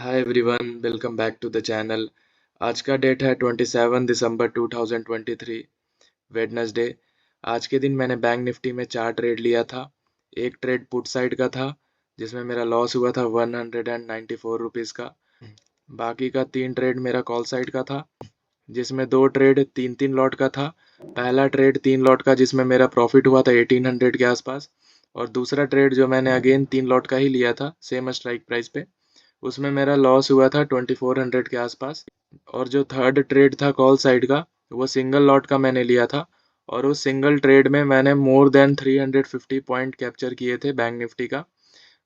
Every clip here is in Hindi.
Hi everyone, welcome back to the channel. आज का डेट है 27 दिसंबर 2023, वेडनेसडे। आज के दिन मैंने बैंक निफ्टी में 4 ट्रेड लिया था। एक ट्रेड पुट साइड का था जिसमें मेरा लॉस हुआ था 194 रुपीज़ का। बाकी का 3 ट्रेड मेरा कॉल साइड का था जिसमें 2 ट्रेड 3-3 लॉट का था। पहला ट्रेड 3 लॉट का जिसमें मेरा प्रॉफिट हुआ था 1800 के आसपास, और दूसरा ट्रेड जो मैंने अगेन 3 लॉट का ही लिया था सेम स्ट्राइक प्राइस पे, उसमें मेरा लॉस हुआ था 2400 के आसपास। और जो थर्ड ट्रेड था कॉल साइड का, वो सिंगल लॉट का मैंने लिया था, और उस सिंगल ट्रेड में मैंने मोर देन 350 पॉइंट कैप्चर किए थे बैंक निफ्टी का,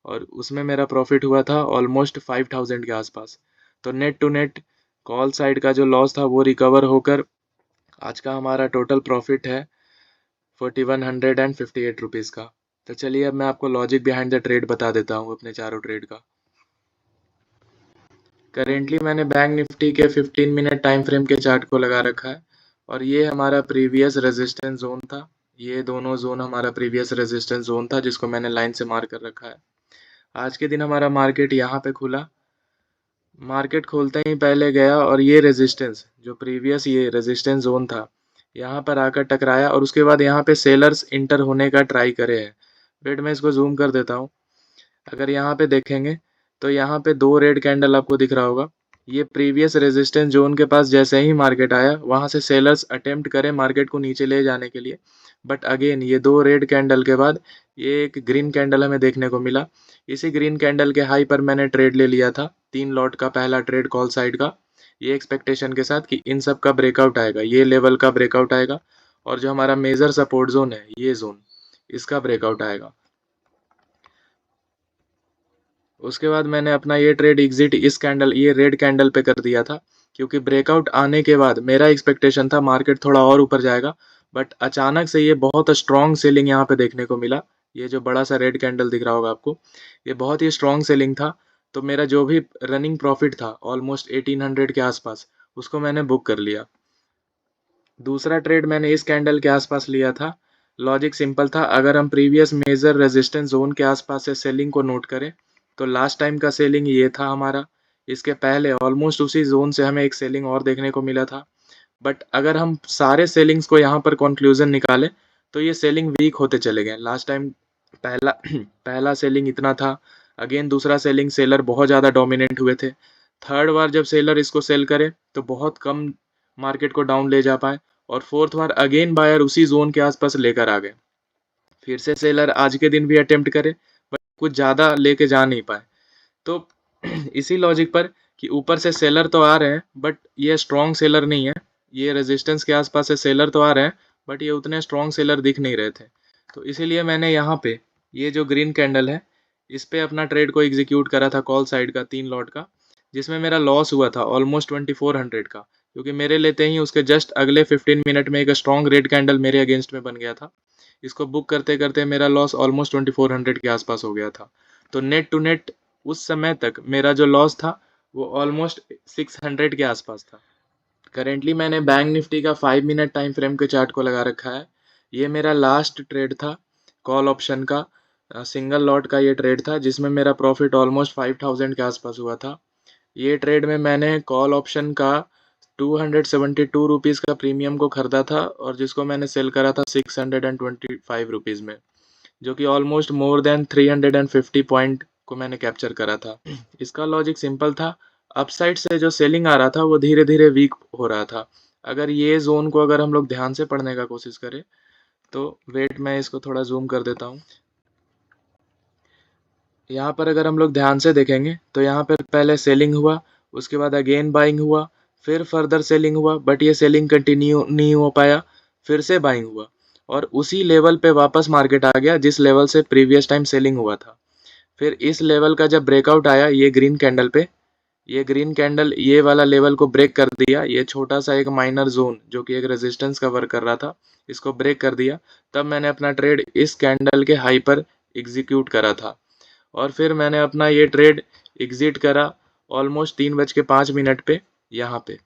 और उसमें मेरा प्रॉफिट हुआ था ऑलमोस्ट 5000 के आसपास। तो net to net call side का जो लॉस था वो रिकवर होकर आज का हमारा टोटल प्रॉफिट है 4158 रुपीज़ का। तो चलिए अब मैं आपको लॉजिक बिहाइंड द ट्रेड बता देता हूँ अपने चारों ट्रेड का। करेंटली मैंने बैंक निफ्टी के 15 मिनट टाइम फ्रेम के चार्ट को लगा रखा है, और ये हमारा प्रीवियस रेजिस्टेंस जोन था। ये दोनों जोन हमारा प्रीवियस रेजिस्टेंस जोन था जिसको मैंने लाइन से मार्क कर रखा है। आज के दिन हमारा मार्केट यहाँ पे खुला। मार्केट खोलते ही पहले गया और ये रेजिस्टेंस जो प्रीवियस ये रेजिस्टेंस जोन था यहाँ पर आकर टकराया, और उसके बाद यहाँ पे सेलर्स इंटर होने का ट्राई करे हैं। वेट मैं इसको जूम कर देता हूँ। अगर यहाँ पे देखेंगे तो यहाँ पे 2 रेड कैंडल आपको दिख रहा होगा। ये प्रीवियस रेजिस्टेंस जोन के पास जैसे ही मार्केट आया वहाँ से सेलर्स अटेम्प्ट करें मार्केट को नीचे ले जाने के लिए, बट अगेन ये 2 रेड कैंडल के बाद ये एक ग्रीन कैंडल हमें देखने को मिला। इसी ग्रीन कैंडल के हाई पर मैंने ट्रेड ले लिया था 3 लॉट का, पहला ट्रेड कॉल साइड का, ये एक्सपेक्टेशन के साथ कि इन सब का ब्रेकआउट आएगा, ये लेवल का ब्रेकआउट आएगा, और जो हमारा मेजर सपोर्ट जोन है ये जोन, इसका ब्रेकआउट आएगा। उसके बाद मैंने अपना ये ट्रेड एग्जिट इस कैंडल ये रेड कैंडल पे कर दिया था, क्योंकि ब्रेकआउट आने के बाद मेरा एक्सपेक्टेशन था मार्केट थोड़ा और ऊपर जाएगा, बट अचानक से ये बहुत स्ट्रॉन्ग सेलिंग यहाँ पे देखने को मिला। ये जो बड़ा सा रेड कैंडल दिख रहा होगा आपको, ये बहुत ही स्ट्रॉन्ग सेलिंग था। तो मेरा जो भी रनिंग प्रॉफिट था ऑलमोस्ट 1800 के आसपास, उसको मैंने बुक कर लिया। दूसरा ट्रेड मैंने इस कैंडल के आसपास लिया था। लॉजिक सिंपल था, अगर हम प्रीवियस मेजर रेजिस्टेंस जोन के आसपास से सेलिंग को नोट करें तो लास्ट टाइम का सेलिंग ये था हमारा। इसके पहले ऑलमोस्ट उसी जोन से हमें एक सेलिंग और देखने को मिला था, बट अगर हम सारे सेलिंग्स को यहाँ पर कंक्लूजन निकालें तो ये सेलिंग वीक होते चले गए। लास्ट टाइम पहला पहला सेलिंग इतना था, अगेन दूसरा सेलिंग सेलर बहुत ज़्यादा डोमिनेंट हुए थे, थर्ड बार जब सेलर इसको सेल करे तो बहुत कम मार्केट को डाउन ले जा पाए, और फोर्थ बार अगेन बायर उसी जोन के आसपास लेकर आ गए। फिर से सेलर आज के दिन भी अटेम्प्ट करे बट कुछ ज़्यादा लेके जा नहीं पाए। तो इसी लॉजिक पर कि ऊपर से सेलर तो आ रहे हैं बट ये स्ट्रॉन्ग सेलर नहीं है, ये रेजिस्टेंस के आसपास से सेलर तो आ रहे हैं बट ये उतने स्ट्रॉन्ग सेलर दिख नहीं रहे थे। तो इसीलिए मैंने यहाँ पे ये जो ग्रीन कैंडल है इस पे अपना ट्रेड को एग्जीक्यूट करा था कॉल साइड का 3 लॉट का, जिसमें मेरा लॉस हुआ था ऑलमोस्ट 2400 का, क्योंकि मेरे लेते ही उसके जस्ट अगले 15 मिनट में एक स्ट्रॉन्ग रेड कैंडल मेरे अगेंस्ट में बन गया था। इसको बुक करते करते मेरा लॉस ऑलमोस्ट 2400 के आसपास हो गया था। तो नेट टू नेट उस समय तक मेरा जो लॉस था वो ऑलमोस्ट 600 के आसपास था। करेंटली मैंने बैंक निफ्टी का 5 मिनट टाइम फ्रेम के चार्ट को लगा रखा है। ये मेरा लास्ट ट्रेड था कॉल ऑप्शन का, सिंगल लॉट का ये ट्रेड था जिसमें मेरा प्रॉफिट ऑलमोस्ट 5000 के आसपास हुआ था। ये ट्रेड में मैंने कॉल ऑप्शन का 272 रुपीज़ का प्रीमियम को खरीदा था, और जिसको मैंने सेल करा था 625 रुपीज़ में, जो कि ऑलमोस्ट मोर देन 350 पॉइंट को मैंने कैप्चर करा था। इसका लॉजिक सिंपल था, अपसाइड से जो सेलिंग आ रहा था वो धीरे धीरे वीक हो रहा था। अगर ये जोन को अगर हम लोग ध्यान से पढ़ने का कोशिश करें तो वेट मैं इसको थोड़ा जूम कर देता हूँ। यहाँ पर अगर हम लोग ध्यान से देखेंगे तो यहाँ पर पहले सेलिंग हुआ, उसके बाद अगेन बाइंग हुआ, फिर फर्दर सेलिंग हुआ, बट ये सेलिंग कंटिन्यू नहीं हो पाया, फिर से बाइंग हुआ, और उसी लेवल पे वापस मार्केट आ गया जिस लेवल से प्रीवियस टाइम सेलिंग हुआ था। फिर इस लेवल का जब ब्रेकआउट आया ये ग्रीन कैंडल पे, ये ग्रीन कैंडल ये वाला लेवल को ब्रेक कर दिया, ये छोटा सा एक माइनर जोन जो कि एक रेजिस्टेंस का वर्क कर रहा था इसको ब्रेक कर दिया। तब मैंने अपना ट्रेड इस कैंडल के हाई पर एग्जीक्यूट करा था, और फिर मैंने अपना ये ट्रेड एग्जिट करा ऑलमोस्ट 3:05 पे यहाँ पे।